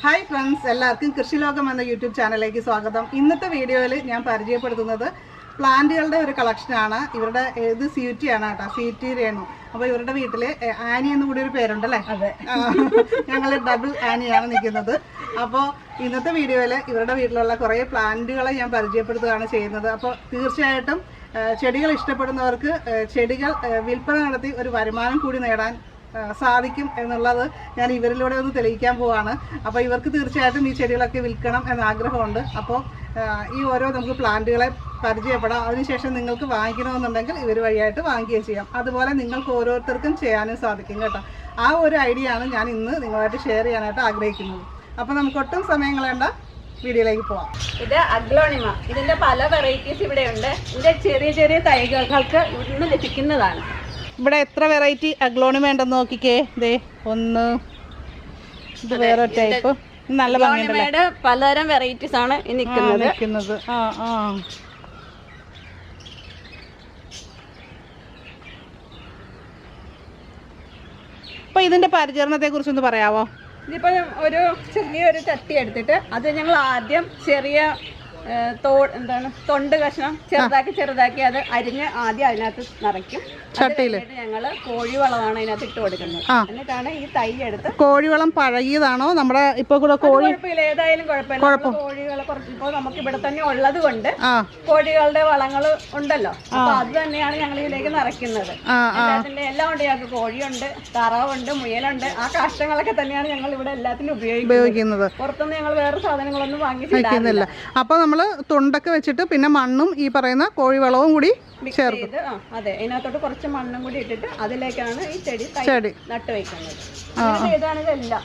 Hi friends, എല്ലാവർക്കും കൃഷി ലോകം എന്ന യൂട്യൂബ് ചാനലിലേക്ക് സ്വാഗതം. ഇന്നത്തെ വീഡിയോയിൽ ഞാൻ പരിചയപ്പെടുത്തുന്നത് പ്ലാന്റുകളുടെ ഒരു കളക്ഷനാണ്. ഇവരുടെ ഇത് സ്വീറ്റി ആണ് കേട്ടോ, സ്വീറ്റി രേണു. അപ്പോൾ ഇവരുടെ വീട്ടിൽ ആനി എന്ന് കൂടി ഒരു പേരുണ്ടല്ലേ? അതെ, ഞങ്ങൾ ഡബിൾ ആനിയാണ് നിൽക്കുന്നത്. അപ്പോൾ ഇന്നത്തെ വീഡിയോയിൽ ഇവരുടെ വീട്ടിലുള്ള കുറേ പ്ലാന്റുകളെ ഞാൻ പരിചയപ്പെടുത്തുകയാണ് ചെയ്യുന്നത്. അപ്പോൾ തീർച്ചയായിട്ടും ചെടികൾ ഇഷ്ടപ്പെടുന്നവർക്ക് ചെടികൾ വിൽപ്പന നടത്തി ഒരു വരുമാനം കൂടി നേടാൻ സാധിക്കും എന്നുള്ളത് ഞാൻ ഇവരിലൂടെ ഒന്ന് തെളിയിക്കാൻ പോവാണ്. അപ്പോൾ ഇവർക്ക് തീർച്ചയായിട്ടും ഈ ചെടികളൊക്കെ വിൽക്കണം എന്ന ആഗ്രഹമുണ്ട്. അപ്പോൾ ഈ ഓരോ നമുക്ക് പ്ലാന്റുകളെ പരിചയപ്പെടാം. അതിനുശേഷം നിങ്ങൾക്ക് വാങ്ങിക്കണമെന്നുണ്ടെങ്കിൽ ഇവർ വഴിയായിട്ട് വാങ്ങിക്കുകയും ചെയ്യാം. അതുപോലെ നിങ്ങൾക്ക് ഓരോരുത്തർക്കും ചെയ്യാനും സാധിക്കും കേട്ടോ. ആ ഒരു ഐഡിയ ആണ് ഞാൻ ഇന്ന് നിങ്ങളുമായിട്ട് ഷെയർ ചെയ്യാനായിട്ട് ആഗ്രഹിക്കുന്നത്. അപ്പോൾ നമുക്ക് ഒട്ടും സമയം കളയണ്ട, വീഡിയോയിലേക്ക് പോവാം. ഇത് അഗ്ലോണിമ. ഇതിന്റെ പല വെറൈറ്റീസ് ഇവിടെ ഉണ്ട്. ഇതിന്റെ ചെറിയ ചെറിയ തൈകൾക്ക് ഇവിടുന്ന് ലഭിക്കുന്നതാണ്. ഇവിടെ എത്ര വെറൈറ്റി അഗ്ലോണിമ ഉണ്ടെന്ന് നോക്കിക്കേ. ദേ ഒന്ന്, ഇത് വേറെ ടൈപ്പ്, നല്ല ഭംഗിയുണ്ട്. പലതരം വെറൈറ്റീസ് ആണ് നിൽക്കുന്നത്. അപ്പൊ ഇതിന്റെ പരിചരണത്തെ കുറിച്ചൊന്ന് പറയാവോ? ഇതിപ്പോ ഒരു ചെറിയൊരു ചട്ടി എടുത്തിട്ട് അത് ഞങ്ങൾ ആദ്യം ചെറിയ തൊണ്ട് കഷ്ണം ചെറുതാക്കി അത് അരിഞ്ഞ് ആദ്യം അതിനകത്ത് നിറയ്ക്കും. ചട്ടിയിൽ ഞങ്ങള് കോഴിവളമാണ് അതിനകത്ത് ഇട്ട് കൊടുക്കുന്നത്. എന്നിട്ടാണ് ഈ തൈ എടുത്ത്. കോഴിവളം പഴകിയതാണോ നമ്മുടെ ഇപ്പൊ കൂടെ? കുഴപ്പമില്ല, ഏതായാലും കുഴപ്പമില്ല. കോഴികളെ കുറച്ച് ഇപ്പോൾ നമുക്ക് ഇവിടെ തന്നെ ഉള്ളത് കൊണ്ട് കോഴികളുടെ വളങ്ങൾ ഉണ്ടല്ലോ, അപ്പൊ അത് തന്നെയാണ് ഞങ്ങൾ ഇതിലേക്ക് നിറയ്ക്കുന്നത്. അതിന്റെ എല്ലാം ഉണ്ട്. ഞങ്ങൾക്ക് കോഴിയുണ്ട്, താറാവുണ്ട്, മുയലുണ്ട്. ആ കാഷ്ടങ്ങളൊക്കെ തന്നെയാണ് ഞങ്ങൾ ഇവിടെ എല്ലാത്തിനും ഉപയോഗിക്കുന്നത്. പുറത്തുനിന്ന് ഞങ്ങൾ വേറെ സാധനങ്ങളൊന്നും വാങ്ങിച്ചിട്ടില്ല. അപ്പൊ നമ്മള് തൊണ്ടൊക്കെ വെച്ചിട്ട് പിന്നെ മണ്ണും ഈ പറയുന്ന കോഴിവളവും കൂടി ചേർത്ത്, അതെ, അതിനകത്തോട്ട് കുറച്ച് മണ്ണും കൂടി ഇട്ടിട്ട് അതിലേക്കാണ് ഈ ചെടി നട്ട് വയ്ക്കുന്നത്. ഇതാണിതെല്ലാം.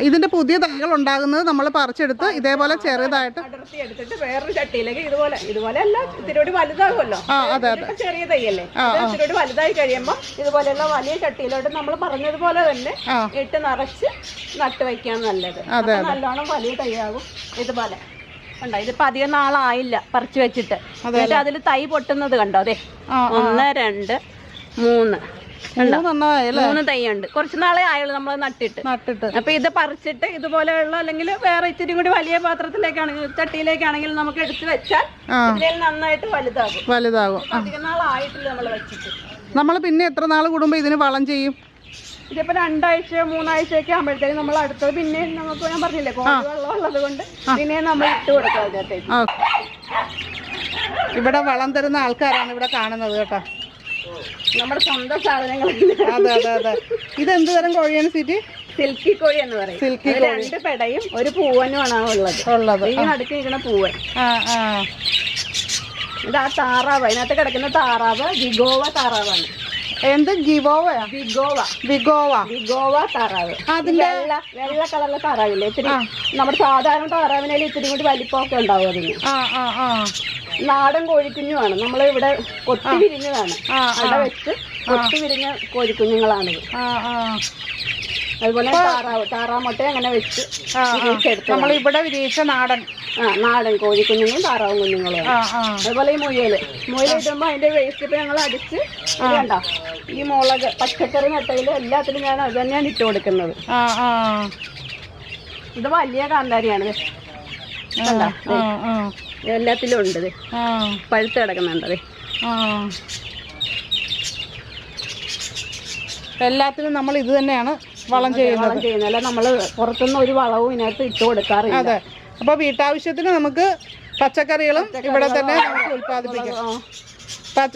ഇതിന്റെ പുതിയ തൈകൾ ഉണ്ടാകുന്നത് നമ്മൾ പറിച്ചെടുത്ത് ഇതേപോലെ ചെറുതായിട്ട് അടർത്തി എടുത്തിട്ട് വേറൊരു ചട്ടിയിലേക്ക് ഇതുപോലെ അല്ല, ഇത്തിരി വലുതാകുമല്ലോ. ചെറിയ തൈയല്ലേ, ഇത്തിരി വലുതായി കഴിയുമ്പോൾ ഇതുപോലെയുള്ള വലിയ ചട്ടിയിലോട്ട് നമ്മൾ പറഞ്ഞതുപോലെ തന്നെ ഇട്ട് നിറച്ച് നട്ട് വയ്ക്കാൻ നല്ലത്. നല്ലോണം വലിയ തൈയാകും. ഇതുപോലെ കണ്ടോ, ഇതിപ്പോ അധികം നാളായില്ല പറിച്ചു വെച്ചിട്ട്. എന്നിട്ട് അതിൽ തൈ പൊട്ടുന്നത് കണ്ടോ? അതെ, 1 2 3 തൈ ഉണ്ട്. കുറച്ച് നാളെ ആയുള്ളൂ നമ്മൾ നട്ടിട്ട്. അപ്പൊ ഇത് പറിച്ചിട്ട് ഇതുപോലെയുള്ള അല്ലെങ്കിൽ വേറെ ഇത്തിരി കൂടി വലിയ പാത്രത്തിലേക്കാണെങ്കിൽ ചട്ടിയിലേക്കാണെങ്കിൽ നമുക്ക് എടുത്ത് വെച്ചാൽ ഇതിൽ നന്നായിട്ട് വലുതാകും. അധികം നാളായിട്ടില്ല നമ്മൾ വെച്ചിട്ട്. നമ്മൾ പിന്നെ എത്ര നാൾ കൂടുമ്പോ ഇതിന് വളം ചെയ്യും? ഇതിപ്പോ 2 ആഴ്ച 3 ആഴ്ചയൊക്കെ ആകുമ്പോഴത്തേക്കും നമ്മൾ അടുത്തത് പിന്നെ നമുക്ക്, ഞാൻ പറഞ്ഞില്ലേ, കോഴിവെള്ളം ഉള്ളത് കൊണ്ട് പിന്നെ നമ്മൾ ഇട്ട് കൊടുക്കാം. ഇവിടെ വളം തരുന്ന ആൾക്കാരാണ് ഇവിടെ കാണുന്നത് കേട്ടോ, നമ്മുടെ സ്വന്തം സാധനങ്ങൾ. അതെ. ഇതെന്ത് തരം കോഴിയാണ് സീറ്റി? സിൽക്കി കോഴി എന്ന് പറയും. 2 പെടയും ഒരു പൂവനുമാണ് ഉള്ളത്. ഈ നടുക്ക് നിൽക്കുന്ന പൂവൻ. ഇത് ആ താറാവ്, അതിനകത്ത് കിടക്കുന്ന താറാവ് ഗിഗോവ താറാവാണ്. എന്ത് ഗിവോവയാ? വിഗോവ താറാവ്. വെള്ള കളറിലെ താറാവില്ലേ, ഇത്തിരി നമ്മുടെ സാധാരണ താറാവിനേലും ഇത്തിരി കൂടി വലിപ്പമൊക്കെ ഉണ്ടാവും അതിന്. നാടൻ കോഴിക്കുഞ്ഞുമാണ്. നമ്മൾ ഇവിടെ കൊത്തി വിരിഞ്ഞതാണ്. അവിടെ വെച്ച് കൊത്തി വിരിഞ്ഞ കോഴിക്കുഞ്ഞുങ്ങളാണിത്. അതുപോലെ താറാവ് മുട്ട അങ്ങനെ വെച്ച് നമ്മളിവിടെ വിരിയിച്ച നാടൻ കോഴിക്കുഞ്ഞുങ്ങളും താറാവും കുഞ്ഞുങ്ങളും. അതുപോലെ ഈ മുയൽ ഇടുമ്പോൾ അതിന്റെ വേസ്റ്റ് ഇപ്പൊ ഞങ്ങൾ അടിച്ച് വേണ്ട. ഈ മുളക്, പച്ചക്കറി നട്ടയില് എല്ലാത്തിലും ഞാൻ അത് തന്നെയാണ് ഇട്ട് കൊടുക്കുന്നത്. ഇത് വലിയ കാന്താരിയാണ്. എല്ലാത്തിലും ഉണ്ട്. പഴുത്ത് കിടക്കുന്നുണ്ട്. എല്ലാത്തിനും നമ്മൾ ഇത് തന്നെയാണ് വളം ചെയ്യുന്നത്. അല്ല, നമ്മള് പുറത്തുനിന്ന് ഒരു വളവും ഇതിനകത്ത് ഇട്ട് കൊടുക്കാറില്ല. അതെ. അപ്പൊ വീട്ടാവശ്യത്തിന് നമുക്ക് പച്ചക്കറികളും ഇവിടെ തന്നെ നമുക്ക് ഉൽപ്പാദിപ്പിക്കാം.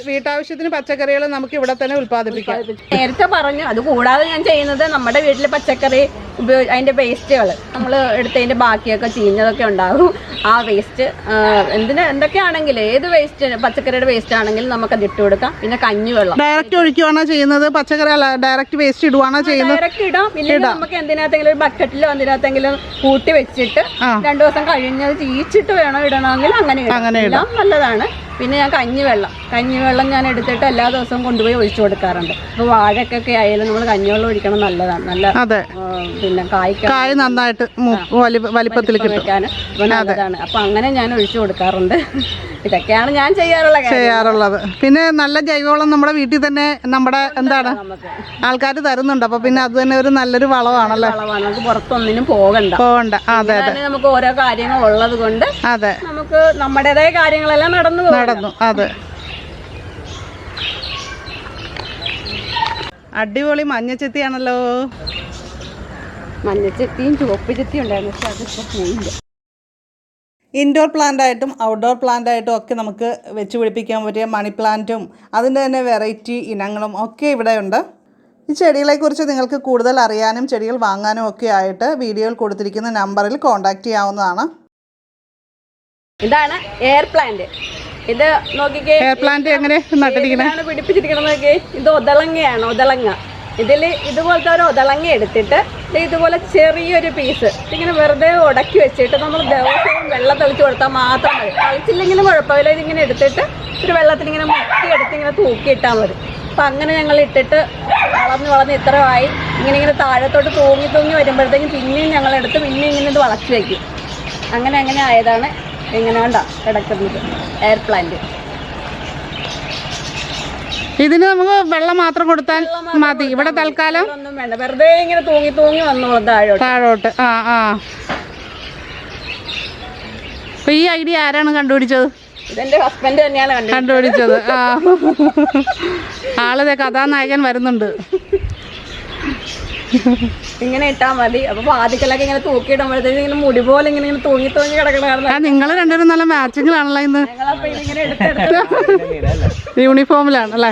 വീട്ടാവശ്യത്തിന് പച്ചക്കറികൾ നമുക്ക് ഇവിടെ തന്നെ ഉൽപ്പാദിപ്പിക്കാം. നേരത്തെ പറഞ്ഞു. അത് കൂടാതെ ഞാൻ ചെയ്യുന്നത് നമ്മുടെ വീട്ടിലെ പച്ചക്കറി അതിന്റെ വേസ്റ്റുകൾ നമ്മൾ എടുത്തതിന്റെ ബാക്കിയൊക്കെ ചീഞ്ഞതൊക്കെ ഉണ്ടാകും. ആ വേസ്റ്റ് എന്തൊക്കെയാണെങ്കിലും, ഏത് വേസ്റ്റ്, പച്ചക്കറിയുടെ വേസ്റ്റ് ആണെങ്കിലും നമുക്കത് ഇട്ട് കൊടുക്കാം. പിന്നെ കഞ്ഞിവെള്ളം ഡയറക്റ്റ് ഒഴിക്കുവാണോ ചെയ്യുന്നത്? പച്ചക്കറി അല്ല, ഡയറക്റ്റ് വേസ്റ്റ് ഇടുവാണോ ചെയ്യുന്നത്? ഡയറക്റ്റ് ഇടാം. ഇല്ലെങ്കിൽ നമുക്ക് എന്തിനകത്തെങ്കിലും ഒരു ബക്കറ്റിലോ എന്തിനകത്തെങ്കിലും കൂട്ടി വെച്ചിട്ട് 2 ദിവസം കഴിഞ്ഞത് ചീച്ചിട്ട് വേണം ഇടണമെങ്കിൽ അങ്ങനെ ഇടാം. നല്ലതാണ്. പിന്നെ ഞാൻ കഞ്ഞിവെള്ളം ഞാൻ എടുത്തിട്ട് എല്ലാ ദിവസവും കൊണ്ടുപോയി ഒഴിച്ചു കൊടുക്കാറുണ്ട്. അപ്പോൾ വാഴക്കൊക്കെ ആയാലും നമ്മൾ കഞ്ഞിവെള്ളം ഒഴിക്കണം, നല്ലതാണ്. നല്ല പിന്നെ കായ നന്നായിട്ട് വലിപ്പത്തിൽ വെക്കാൻ നല്ലതാണ്. അപ്പോൾ അങ്ങനെ ഞാൻ ഒഴിച്ചു കൊടുക്കാറുണ്ട്. ഇതൊക്കെയാണ് ഞാൻ ചെയ്യാറുള്ളത്. പിന്നെ നല്ല ജൈവവളം നമ്മുടെ വീട്ടിൽ തന്നെ നമ്മുടെ എന്താണ് ആൾക്കാർ തരുന്നുണ്ട്. അപ്പൊ പിന്നെ അത് തന്നെ ഒരു നല്ലൊരു വളമാണല്ലേ. നമുക്ക് പുറത്തൊന്നിനും പോകണ്ട. അതെ നമുക്ക് ഓരോ കാര്യങ്ങൾ ഉള്ളത് കൊണ്ട് നമുക്ക് നമ്മുടേതായ കാര്യങ്ങളെല്ലാം നടന്നു. അതെ, അടിപൊളി മഞ്ഞച്ചെത്തിയാണല്ലോ. മഞ്ഞച്ചെത്തിയും ചുവപ്പ് ചെത്തിയും ഉണ്ടായിരുന്നു, പക്ഷെ അതിപ്പോൾ പോയില്ല. ഇൻഡോർ പ്ലാന്റായിട്ടും ഔട്ട്ഡോർ പ്ലാന്റായിട്ടും ഒക്കെ നമുക്ക് വെച്ച് പിടിപ്പിക്കാൻ പറ്റിയ മണി പ്ലാന്റും അതിൻ്റെ തന്നെ വെറൈറ്റി ഇനങ്ങളും ഒക്കെ ഇവിടെയുണ്ട്. ഈ ചെടികളെക്കുറിച്ച് നിങ്ങൾക്ക് കൂടുതൽ അറിയാനും ചെടികൾ വാങ്ങാനും ഒക്കെ ആയിട്ട് വീഡിയോയിൽ കൊടുത്തിരിക്കുന്ന നമ്പറിൽ കോൺടാക്റ്റ് ചെയ്യാവുന്നതാണ്. ഇതാണ് എയർ പ്ലാന്റ്. ഇത് നോക്കിക്കേ, എയർ പ്ലാന്റ് എങ്ങനെ നട്ടിരിക്കുന്നത് പിടിപ്പിച്ചിരിക്കണം നോക്കിയേ. ഇത് ഒതളങ്ങ. ഇതിൽ ഇതുപോലത്തെ ഒരു ഒതളങ്ങ എടുത്തിട്ട് ഇതുപോലെ ചെറിയൊരു പീസ് ഇങ്ങനെ വെറുതെ ഉടക്കി വെച്ചിട്ട് നമ്മൾ ദിവസവും വെള്ളം തെളിച്ച് കൊടുത്താൽ മാത്രം മതി. തളിച്ചില്ലെങ്കിലും കുഴപ്പമില്ല. ഇതിങ്ങനെ എടുത്തിട്ട് ഒരു വെള്ളത്തിൽ ഇങ്ങനെ മുക്കിയെടുത്ത് ഇങ്ങനെ തൂക്കിയിട്ടാൽ മതി. അപ്പം അങ്ങനെ ഞങ്ങൾ ഇട്ടിട്ട് വളർന്ന് ഇത്രയായി. ഇങ്ങനെ താഴത്തോട്ട് തൂങ്ങി വരുമ്പോഴത്തേക്കും പിന്നെയും ഞങ്ങളെടുത്ത് പിന്നെ ഇങ്ങനെ ഇത് വളച്ച് വയ്ക്കും. അങ്ങനെ ആയതാണ് ഇങ്ങനെ കിടക്കുന്നത് എയർ പ്ലാന്റ്. ഇതിന് നമുക്ക് വെള്ളം മാത്രം കൊടുത്താൽ മതി. ഇവിടെ തൽക്കാലം ഒന്നും വേണ്ട, വെറുതെ ഇങ്ങനെ തൂങ്ങി വന്നോളും താഴോട്ട്. അപ്പൊ ഈ ഐഡിയ ആരാണ് കണ്ടുപിടിച്ചത്? ഇതെന്റെ ഹസ്ബൻഡ് തന്നെയാണ് കണ്ടുപിടിച്ചത്. ആളിതെ കഥാനായകൻ വരുന്നുണ്ട്. ഇങ്ങനെ ഇട്ടാ മതി. അപ്പൊ വാതിക്കലൊക്കെ ഇങ്ങനെ തൂക്കിയിടുമ്പോഴത്തേക്ക് ഇങ്ങനെ മുടി പോലെ ഇങ്ങനെ തൂങ്ങി കിടക്കണ. നിങ്ങൾ രണ്ടുപേരും നല്ല മാച്ചിങ്ങിലാണല്ലോ ഇന്ന്. യൂണിഫോമിലാണ് അല്ലേ?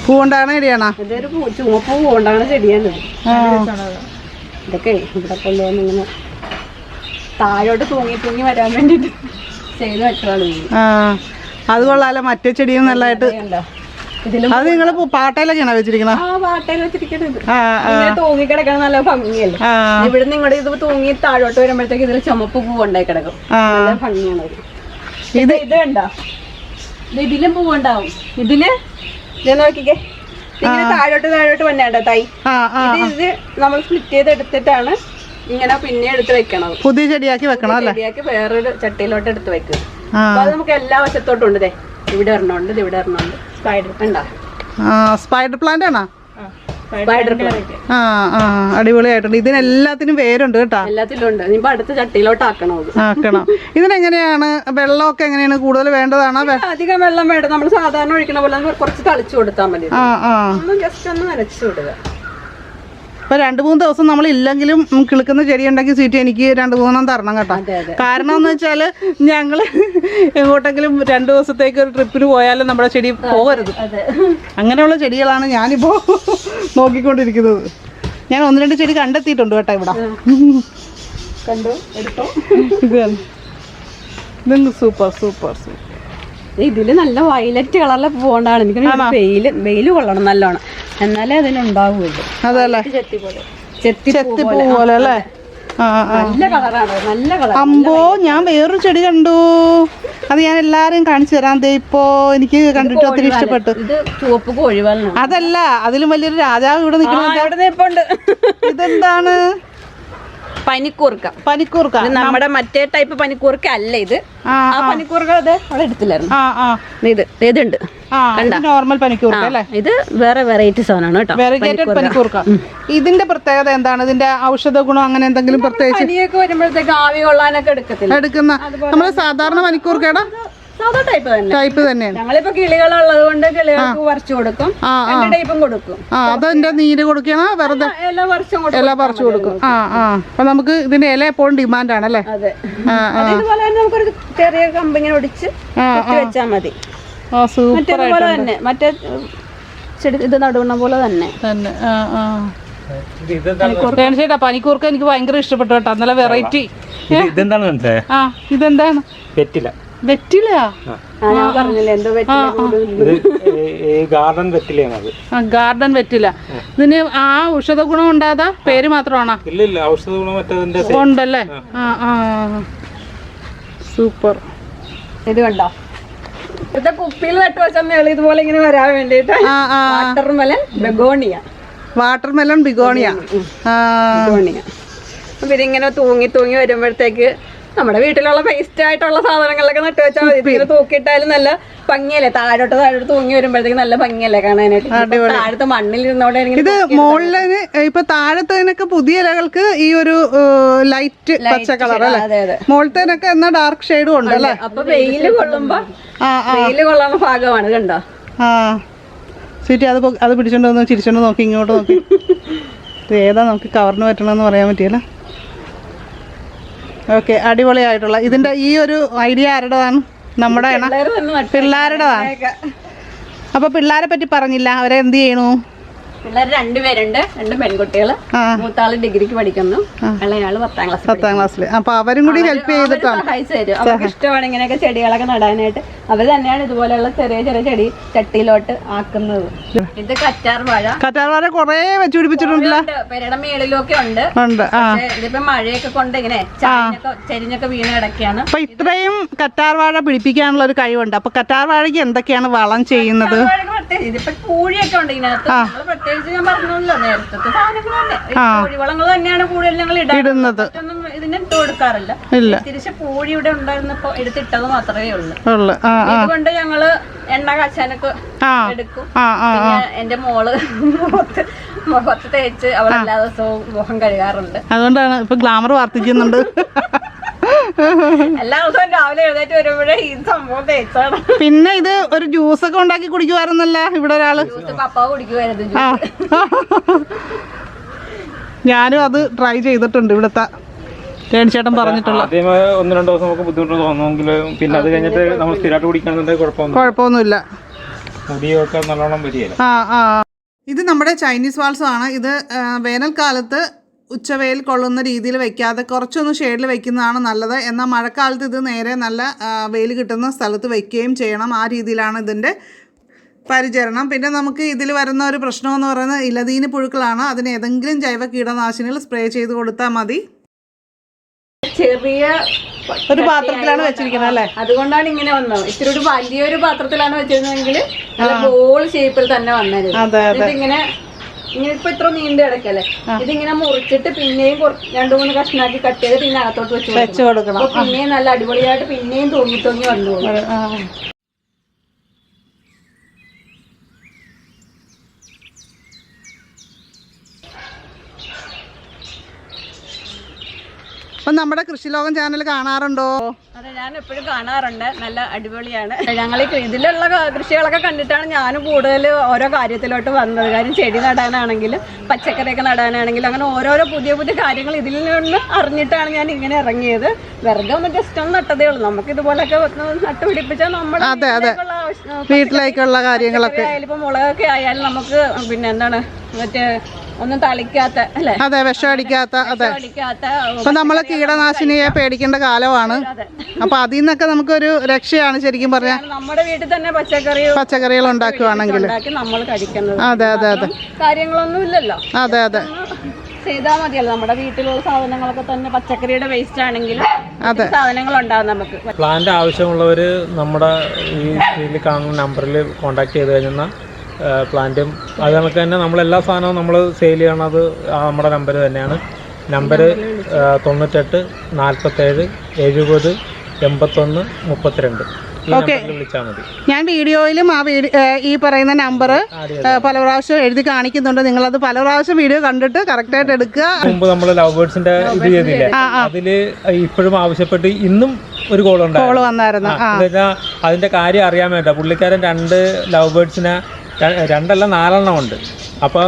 പൂവുണ്ടാകണ ചെടിയാണോ? ഇതൊരു ചുമപ്പ് പൂവുണ്ടാകണ ചെടിയാണിത്. ഇതൊക്കെ ഇവിടെ കൊണ്ടുവന്ന് ഇങ്ങനെ താഴോട്ട് തൂങ്ങി വരാൻ വേണ്ടിട്ട് ചെയ്ത് വെച്ചതാണ്. അത് കൊള്ളാലോ. മറ്റേ ചെടിയും നല്ലതായിട്ട്. അത് നിങ്ങൾ പാട്ടയിലൊക്കെയാണോ വെച്ചിരിക്കുന്നത്? പാട്ടയിൽ വെച്ചിരിക്കുന്നത്. തൂങ്ങി കിടക്കണ നല്ല ഭംഗിയല്ലേ. ഇവിടുന്ന് ഇങ്ങോട്ട് ഇത് തൂങ്ങി താഴോട്ട് വരുമ്പോഴത്തേക്ക് ഇതിൽ ചുമപ്പ് പൂവുണ്ടായി കിടക്കും. നല്ല ഭംഗിയാണ്. ഇത് കണ്ടോ, ഇതിലും പൂവുണ്ടാവും. ഇതില് നോക്കിക്കേ, ഇങ്ങനെ താഴോട്ട് വന്നേണ്ട തൈ. ഇത് നമ്മൾ സ്പ്ലിറ്റ് ചെയ്ത് എടുത്തിട്ടാണ് ഇങ്ങനെ പിന്നെ എടുത്ത് വെക്കണം. പുതിയ ചെടിയാക്കി വെക്കണം അല്ലേ? ചെടിയാക്കി വേറൊരു ചട്ടിയിലോട്ട് എടുത്ത് വെക്കുക. അപ്പൊ അത് നമുക്ക് എല്ലാ വശത്തോട്ടും ഉണ്ട്. ഇവിടെ ഒരെണ്ണമുണ്ട്, ഇവിടെ ഒരെണ്ണമുണ്ട്. സ്പൈഡർ പ്ലാന്റ് ആണോ? അടിപൊളിയായിട്ടുണ്ട്. ഇതിനെല്ലാത്തിനും വേരുണ്ട് കേട്ടോ. എല്ലാത്തിലും ഉണ്ട്. ഇനിയിപ്പോ അടുത്ത ചട്ടിയിലോട്ട് ആക്കണം. ഇതിനെങ്ങനെയാണ് വെള്ളമൊക്കെ എങ്ങനെയാണ് കൂടുതൽ വേണ്ടതാണോ? അധികം വെള്ളം വേണ്ട. നമ്മൾ സാധാരണ ഒഴിക്കണ പോലെ കുറച്ച് തളിച്ചു കൊടുത്താൽ മതി. ജസ്റ്റ് ഒന്ന് നനച്ചു വിടുക. ഇപ്പൊ 2-3 ദിവസം നമ്മൾ ഇല്ലെങ്കിലും കിളുക്കുന്ന ചെടി ഉണ്ടെങ്കിൽ സീറ്റ് എനിക്ക് 2-3 തരണം കേട്ടോ. കാരണം എന്ന് വെച്ചാൽ ഞങ്ങള് എങ്ങോട്ടെങ്കിലും 2 ദിവസത്തേക്ക് ഒരു ട്രിപ്പിന് പോയാലും നമ്മുടെ ചെടി പോകരുത്. അങ്ങനെയുള്ള ചെടികളാണ് ഞാനിപ്പോ നോക്കിക്കൊണ്ടിരിക്കുന്നത്. ഞാൻ 1-2 ചെടി കണ്ടെത്തിയിട്ടുണ്ട് കേട്ടോ ഇവിടെ. ഇത് സൂപ്പർ. ഇതില് നല്ല വയലറ്റ് കളറിലെ പൂണ്ടാണ്. എനിക്ക് വെയില് കൊള്ളണം നല്ലോണം, എന്നാലേ അതിനുണ്ടാവുള്ളൂ. അതല്ലേ ചെത്തി പോലെ അല്ലേ? നല്ല കളറാണ്, നല്ല കളർ. അമ്പോ, ഞാൻ വേറൊരു ചെടി കണ്ടു. അത് ഞാൻ എല്ലാരും കാണിച്ചു തരാം. ഇപ്പോ എനിക്ക് കണ്ടിട്ട് ഒത്തിരി ഇഷ്ടപ്പെട്ടു. ഇത് ചുവപ്പ് കോഴിവാലാണ്. അതല്ല, അതിലും വലിയൊരു രാജാവ് ഇവിടെ നിൽക്കുന്നുണ്ട്. ഇതെന്താണ്? പനിക്കൂർക്ക. നമ്മുടെ മറ്റേ ടൈപ്പ് പനിക്കൂർക്ക അല്ല ഇത്. ആ പനിക്കൂർക്ക അത് അവിടെ എടുത്തില്ലായിരുന്നു. ഇതുണ്ട്, നോർമൽ പനിക്കൂർക്ക അല്ലേ? ഇത് വേറെ വെറൈറ്റി സാധനമാണ് കേട്ടോ, വെറൈറ്റഡ് പനിക്കൂർക്ക. ഇതിന്റെ പ്രത്യേകത എന്താണ്? ഇതിന്റെ ഔഷധ ഗുണം അങ്ങനെ എന്തെങ്കിലും പ്രത്യേകിച്ച്? പനിയൊക്കെ വരുമ്പോഴത്തേക്ക് ആവി കൊള്ളാനൊക്കെ എടുക്കുന്ന നമ്മള് സാധാരണ പനിക്കൂർക്കയുടെ ടൈപ്പ് തന്നെയാണ്. ഞങ്ങളിപ്പോ കിളികളുള്ളത് കൊണ്ട് കിളികൾക്ക് പറിച്ചു കൊടുക്കും. ടൈപ്പും കൊടുക്കും. അതിന്റെ നീര് കൊടുക്കണോ വെറുതെ? എല്ലാ പറിച്ചു കൊടുക്കും. അപ്പൊ നമുക്ക് ഇതിന്റെ ഇല എപ്പോഴും ഡിമാൻഡ് ആണല്ലേ? അതെ. അതുപോലെ തന്നെ നമുക്കൊരു ചെറിയ കമ്പിങ്ങനെ ഒടിച്ച് വെച്ചാൽ മതി. മറ്റേതുപോലെ തന്നെ, മറ്റേ ചെടി ഇത് നടുവണ്ണ പോലെ തന്നെ. പനിക്കൂർക്ക എനിക്ക് ഭയങ്കര ഇഷ്ടപ്പെട്ടു കേട്ടോ. നല്ല വെറൈറ്റി. ഇതെന്താണ്? ഇതെന്താണ്? വെറ്റില. വെറ്റില ഞാൻ പറഞ്ഞില്ലേ എന്തോ ഗാർഡൻ വെറ്റിലാണ്. ഗാർഡൻ വെറ്റില. ഇതിന് ആ ഔഷധ ഗുണം ഉണ്ടാകാ പേര് മാത്രമാണോ? ഇല്ല, ഔഷധ ഗുണം മറ്റേ ഉണ്ടല്ലേ. സൂപ്പർ. ഇത് കണ്ടോ, ഇവിടുത്തെ കുപ്പിയിൽ നട്ടു വെച്ചാൽ ഇതുപോലെ ഇങ്ങനെ വരാൻ വേണ്ടിട്ട് വാട്ടർമെലൻ ബെഗോണിയ. Watermelon begonia. അപ്പൊ ഇതിങ്ങനെ തൂങ്ങി തൂങ്ങി വരുമ്പോഴത്തേക്ക് നമ്മുടെ വീട്ടിലുള്ള വേസ്റ്റ് ആയിട്ടുള്ള സാധനങ്ങളൊക്കെ നട്ടു വെച്ചാൽ മതി. ഇങ്ങനെ തൂക്കിയിട്ടാലും നല്ല ഭംഗിയല്ലേ, താഴോട്ട് തൂങ്ങി വരുമ്പോഴത്തേക്ക് നല്ല ഭംഗിയല്ലേ കാണാനായിട്ട്. താഴത്തെ മണ്ണിൽ ഇരുന്നോടെ ഇത് മുകളില് ഇപ്പൊ താഴത്തേനൊക്കെ പുതിയ ഇലകൾക്ക് ഈ ഒരു ലൈറ്റ് പച്ച കളർ അല്ലേ, മുകളിലത്തേനൊക്കെ എന്നാ ഡാർക്ക് ഷെയ്ഡും ഉണ്ട് അല്ലേ. അപ്പൊ വെയില് കൊള്ളുമ്പോ വെയില് കൊള്ളാനുള്ള ഭാഗമാണ് കണ്ടോ. സ്വീറ്റി അത് പിടിച്ചോണ്ട് വന്ന് ചിരിച്ചോണ്ട് നോക്കി ഇങ്ങോട്ട് നോക്കി. ഏതാ നമുക്ക് കവറിന് പറ്റണമെന്ന് പറയാൻ പറ്റിയല്ല. ഓക്കെ, അടിപൊളിയായിട്ടുള്ള ഇതിന്റെ ഈ ഒരു ഐഡിയ ആരുടേതാണ്? നമ്മുടെ പിള്ളേരുടേതാണ്. അപ്പൊ പിള്ളേരെ പറ്റി പറഞ്ഞില്ല, അവരെ എന്ത് ചെയ്യണു? പിള്ളേർ 2 പേരുണ്ട്, 2 പെൺകുട്ടികള്. മൂത്താള് ഡിഗ്രിക്ക് പഠിക്കുന്നു, ഇളയാള് 10ാം ക്ലാസ്സിൽ. അപ്പൊ അവരും കൂടി ഹെൽപ്പ് ചെയ്തിട്ടാണ് സഹായിച്ചു തരും. അവർക്ക് ഇഷ്ടമാണ് ഇങ്ങനെയൊക്കെ ചെടികളൊക്കെ നടാനായിട്ട്. അവർ തന്നെയാണ് ഇതുപോലെയുള്ള ചെറിയ ചെറിയ ചെടി ചട്ടിയിലോട്ട് ആക്കുന്നത്. ഇത് കറ്റാർവാഴ കൊറേ വെച്ച് പിടിപ്പിച്ചിട്ടുണ്ടല്ലോ. പെരയുടെ മേളിലൊക്കെ ഉണ്ട്. ഇതിപ്പോ മഴയൊക്കെ കൊണ്ട് ഇങ്ങനെ ചെരിഞ്ഞൊക്കെ വീണ് കിടക്കുകയാണ്. അപ്പൊ ഇത്രയും കറ്റാർവാഴ പിടിപ്പിക്കാനുള്ള ഒരു കഴിവുണ്ട്. അപ്പൊ കറ്റാർവാഴയ്ക്ക് എന്തൊക്കെയാണ് വളം ചെയ്യുന്നത്? ഇതിപ്പോ പൂഴിയൊക്കെ ഉണ്ട് ഇതിനകത്ത്. നമ്മള് പ്രത്യേകിച്ച് ഞാൻ പറഞ്ഞല്ലോ നേരത്തെ സാധനങ്ങൾ തന്നെ, കോഴിവളങ്ങൾ തന്നെയാണ് കൂടുതൽ ഞങ്ങൾ ഇടുന്നത്. ഇതിന് ഇട്ട് കൊടുക്കാറില്ല. തിരിച്ച് പൂഴി ഇവിടെ ഉണ്ടായിരുന്നപ്പോ എടുത്തിട്ടത് മാത്രമേ ഉള്ളൂ. അതുകൊണ്ട് ഞങ്ങള് എണ്ണ കാച്ചാനൊക്കെ എടുക്കും. പിന്നെ എന്റെ മോള് മുഖത്ത് തേച്ച് അവൾ എല്ലാ ദിവസവും മുഖം കഴുകാറുണ്ട്. അതുകൊണ്ടാണ് ഇപ്പൊ ഗ്ലാമർ വർദ്ധിക്കുന്നുണ്ട്. എല്ലാ ദിവസവും രാവിലെ എഴുന്നേറ്റ് വരുമ്പോഴേ ഈ സംഭവം തേച്ചാണ്. പിന്നെ ഇത് ഒരു ജ്യൂസ് ഒക്കെ ഉണ്ടാക്കി കുടിക്കുവായിരുന്നല്ല ഇവിടെ ഒരാള്. പപ്പ കുടിക്കുമായിരുന്നു. ഞാനും അത് ട്രൈ ചെയ്തിട്ടുണ്ട്. ഇവിടുത്തെ ചേട്ടൻ പറഞ്ഞിട്ടുള്ള 1-2 ദിവസം നമുക്ക് ബുദ്ധിമുട്ട് തോന്നുമെങ്കിലും പിന്നെ അത് കഴിഞ്ഞിട്ട് നമ്മൾ സ്ഥിരമായിട്ട് കുടിക്കണമെന്നുണ്ടെങ്കിൽ കുഴപ്പമൊന്നുമില്ല. മുടിയൊക്കെ നല്ലോണം വരികയില്ല. ഇത് നമ്മുടെ ചൈനീസ് വാൾസം ആണ്. ഇത് വേനൽക്കാലത്ത് ഉച്ചവെയിൽ കൊള്ളുന്ന രീതിയിൽ വെക്കാതെ കുറച്ചൊന്ന് ഷെയ്ഡിൽ വെക്കുന്നതാണ് നല്ലത്. എന്നാൽ മഴക്കാലത്ത് ഇത് നേരെ നല്ല വെയിൽ കിട്ടുന്ന സ്ഥലത്ത് വെക്കുകയും ചെയ്യണം. ആ രീതിയിലാണ് ഇതിൻ്റെ പരിചരണം. പിന്നെ നമുക്ക് ഇതിൽ വരുന്ന ഒരു പ്രശ്നമെന്ന് പറയുന്നത് ഇലതീനി പുഴുക്കളാണ്. അതിന് ഏതെങ്കിലും ജൈവ കീടനാശിനികൾ സ്പ്രേ ചെയ്ത് കൊടുത്താൽ മതി. ചെറിയ ഒരു പാത്രത്തിലാണ് വെച്ചിരിക്കുന്നത് അല്ലേ, അതുകൊണ്ടാണ് ഇങ്ങനെ വന്നത്. ഇത്തിരി വലിയൊരു പാത്രത്തിലാണ് വെച്ചിരുന്നെങ്കിൽ ബോൾ ഷേപ്പിൽ തന്നെ വന്നത്. ഇങ്ങനെ ഇപ്പൊ ഇത്ര നീണ്ടു കിടക്കല്ലേ, ഇതിങ്ങനെ മുറിച്ചിട്ട് പിന്നെയും 2-3 കഷ്ണാക്കി കട്ട് ചെയ്ത് പിന്നെ അകത്തോട്ട് വെച്ച് കൊടുക്കണം. പിന്നെയും നല്ല അടിപൊളിയായിട്ട് പിന്നെയും തൂങ്ങി വന്നോളൂ. അപ്പം നമ്മുടെ കൃഷിലോകം ചാനൽ കാണാറുണ്ടോ? അതെ, ഞാൻ എപ്പോഴും കാണാറുണ്ട്. നല്ല അടിപൊളിയാണ്. ഞങ്ങൾ ഇതിലുള്ള കൃഷികളൊക്കെ കണ്ടിട്ടാണ് ഞാനും കൂടുതൽ ഓരോ കാര്യത്തിലോട്ട് വന്നത്. കാര്യം ചെടി നടാനാണെങ്കിലും പച്ചക്കറിയൊക്കെ നടാനാണെങ്കിലും അങ്ങനെ ഓരോരോ പുതിയ പുതിയ കാര്യങ്ങൾ ഇതിൽ നിന്ന് അറിഞ്ഞിട്ടാണ് ഞാൻ ഇങ്ങനെ ഇറങ്ങിയത്. വെറുതെ ഒന്ന് ജസ്റ്റ് ഒന്ന് നട്ടതേ ഉള്ളൂ. നമുക്ക് ഇതുപോലൊക്കെ നട്ടുപിടിപ്പിച്ചാൽ നമ്മുടെ വീട്ടിലേക്കുള്ള കാര്യങ്ങളൊക്കെ ആയാലും ഇപ്പൊ മുളകൊക്കെ ആയാലും നമുക്ക് പിന്നെ എന്താണ് മറ്റേ ഒന്നും തളിക്കാത്ത അല്ലേ, അതെ, വിഷം അടിക്കാത്ത. അതെ, ഇപ്പൊ നമ്മള് കീടനാശിനിയെ പേടിക്കേണ്ട കാലമാണ്. അപ്പൊ അതിൽ നിന്നൊക്കെ നമുക്കൊരു രക്ഷയാണ് ശരിക്കും പറഞ്ഞാൽ. നമ്മുടെ വീട്ടിൽ തന്നെ പച്ചക്കറികൾ ഉണ്ടാക്കുകയാണെങ്കിൽ നമ്മൾ കഴിക്കുന്നത്. അതെ അതെ അതെ, കാര്യങ്ങളൊന്നും ഇല്ലല്ലോ. അതെ അതെ, ചെയ്താൽ മതിയല്ലോ. നമ്മുടെ വീട്ടിലുള്ള സാധനങ്ങളൊക്കെ തന്നെ പച്ചക്കറിയുടെ വേസ്റ്റ് ആണെങ്കിലും സാധനങ്ങൾ ഉണ്ടാകും നമുക്ക്. പ്ലാന്റ് ആവശ്യമുള്ളവർ നമ്മുടെ ഈ സ്ക്രീനിൽ കാണുന്ന നമ്പറിൽ കോൺടാക്ട് ചെയ്ത് കഴിഞ്ഞാൽ പ്ലാന്റും അത് കണക്ക് തന്നെ നമ്മളെല്ലാ സാധനവും നമ്മൾ സെയിൽ ചെയ്യണത് നമ്മുടെ നമ്പർ തന്നെയാണ്. നമ്പർ 98 47 70 81 32. വിളിച്ചാൽ മതി. ഞാൻ വീഡിയോയിലും ഈ പറയുന്ന നമ്പർ പല പ്രാവശ്യം എഴുതി കാണിക്കുന്നുണ്ട്. നിങ്ങളത് പല പ്രാവശ്യം വീഡിയോ കണ്ടിട്ട് കറക്റ്റായിട്ട് എടുക്കുക. മുമ്പ് നമ്മൾ ലവ് ബേർഡ്സിന്റെ ഇത് ചെയ്തില്ലേ, അതില് ഇപ്പോഴും ആവശ്യപ്പെട്ട് ഇന്നും ഒരു കോൾ വന്നായിരുന്നു. അതിന്റെ കാര്യം അറിയാൻ വേണ്ട പുള്ളിക്കാരൻ 2 ലവ് ബേർഡ്സിനെ 2 അല്ല 4 എണ്ണം ഉണ്ട്. അപ്പോൾ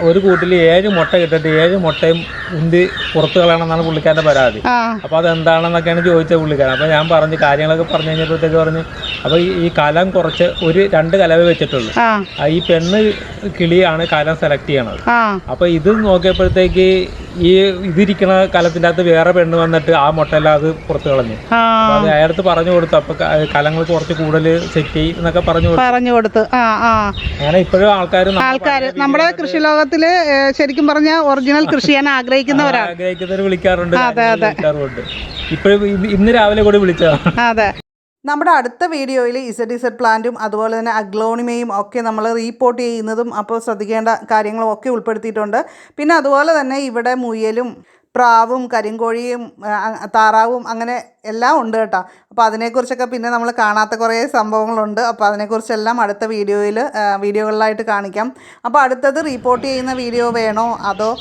ഒരു കൂട്ടിൽ 7 മുട്ട കിട്ടിട്ട് 7 മുട്ടയും ഉന്തി പുറത്ത് കളയണമെന്നാണ് പുള്ളിക്കാരൻ്റെ പരാതി. അപ്പോൾ അതെന്താണെന്നൊക്കെയാണ് ചോദിച്ചത് പുള്ളിക്കാരൻ. അപ്പോൾ ഞാൻ പറഞ്ഞു കാര്യങ്ങളൊക്കെ പറഞ്ഞു കഴിഞ്ഞപ്പോഴത്തേക്ക് പറഞ്ഞു അപ്പോൾ ഈ കലം കുറച്ച് 2 കലവേ വെച്ചിട്ടുള്ളൂ. ഈ പെണ്ണ് കിളിയാണ് കലം സെലക്ട് ചെയ്യണത്. അപ്പോൾ ഇത് നോക്കിയപ്പോഴത്തേക്ക് ഈ ഇതിരിക്കണ കലത്തിൻ്റെ അകത്ത് വേറെ പെണ്ണ് വന്നിട്ട് ആ മുട്ടയെല്ലാം അത് പുറത്ത് കളഞ്ഞു. അപ്പോൾ അത് അയാളടുത്ത് പറഞ്ഞു കൊടുത്തു. അപ്പോൾ കലങ്ങൾ കുറച്ച് കൂടുതൽ സെറ്റ് ചെയ്യും എന്നൊക്കെ പറഞ്ഞു കൊടുത്തു. അങ്ങനെ ഇപ്പോഴും ആൾക്കാർ നമ്മുടെ കൃഷി ലോകത്തില് ശരിക്കും പറഞ്ഞാൽ ഒറിജിനൽ കൃഷി ചെയ്യാൻ ആഗ്രഹിക്കുന്നവർ വിളിക്കാറുണ്ട്. ഇപ്പോഴും ഇന്ന് രാവിലെ കൂടി വിളിച്ചതാണ്. അതെ. നമ്മുടെ അടുത്ത വീഡിയോയിൽ ഇസഡ് പ്ലാന്റും അതുപോലെ തന്നെ അഗ്ലോണിമയും ഒക്കെ നമ്മൾ റീപോർട്ട് ചെയ്യുന്നതും അപ്പോൾ ശ്രദ്ധിക്കേണ്ട കാര്യങ്ങളും ഒക്കെ ഉൾപ്പെടുത്തിയിട്ടുണ്ട്. പിന്നെ അതുപോലെ തന്നെ ഇവിടെ മുയലും പ്രാവും കരിങ്കോഴിയും താറാവും അങ്ങനെ എല്ലാം ഉണ്ട് കേട്ടോ. അപ്പോൾ അതിനെക്കുറിച്ചൊക്കെ പിന്നെ നമ്മൾ കാണാത്ത കുറേ സംഭവങ്ങളുണ്ട്. അപ്പോൾ അതിനെക്കുറിച്ചെല്ലാം അടുത്ത വീഡിയോകളിലായിട്ട് കാണിക്കാം. അപ്പോൾ അടുത്തത് റീപോർട്ട് ചെയ്യുന്ന വീഡിയോ വേണോ അതോ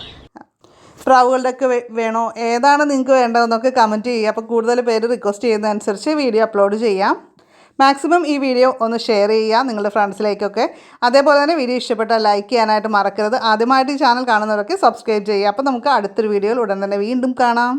പ്രാവുകളുടെയൊക്കെ വേണോ, ഏതാണ് നിങ്ങൾക്ക് വേണ്ടതെന്നൊക്കെ കമൻറ്റ് ചെയ്യുക. അപ്പോൾ കൂടുതൽ പേര് റിക്വസ്റ്റ് ചെയ്യുന്നതനുസരിച്ച് വീഡിയോ അപ്ലോഡ് ചെയ്യാം. മാക്സിമം ഈ വീഡിയോ ഒന്ന് ഷെയർ ചെയ്യുക നിങ്ങളുടെ ഫ്രണ്ട്സിലേക്കൊക്കെ. അതേപോലെ തന്നെ വീഡിയോ ഇഷ്ടപ്പെട്ടാൽ ലൈക്ക് ചെയ്യാനായിട്ട് മറക്കരുത്. ആദ്യമായിട്ട് ഈ ചാനൽ കാണുന്നവരൊക്കെ സബ്സ്ക്രൈബ് ചെയ്യുക. അപ്പോൾ നമുക്ക് അടുത്തൊരു വീഡിയോയിൽ ഉടൻ തന്നെ വീണ്ടും കാണാം.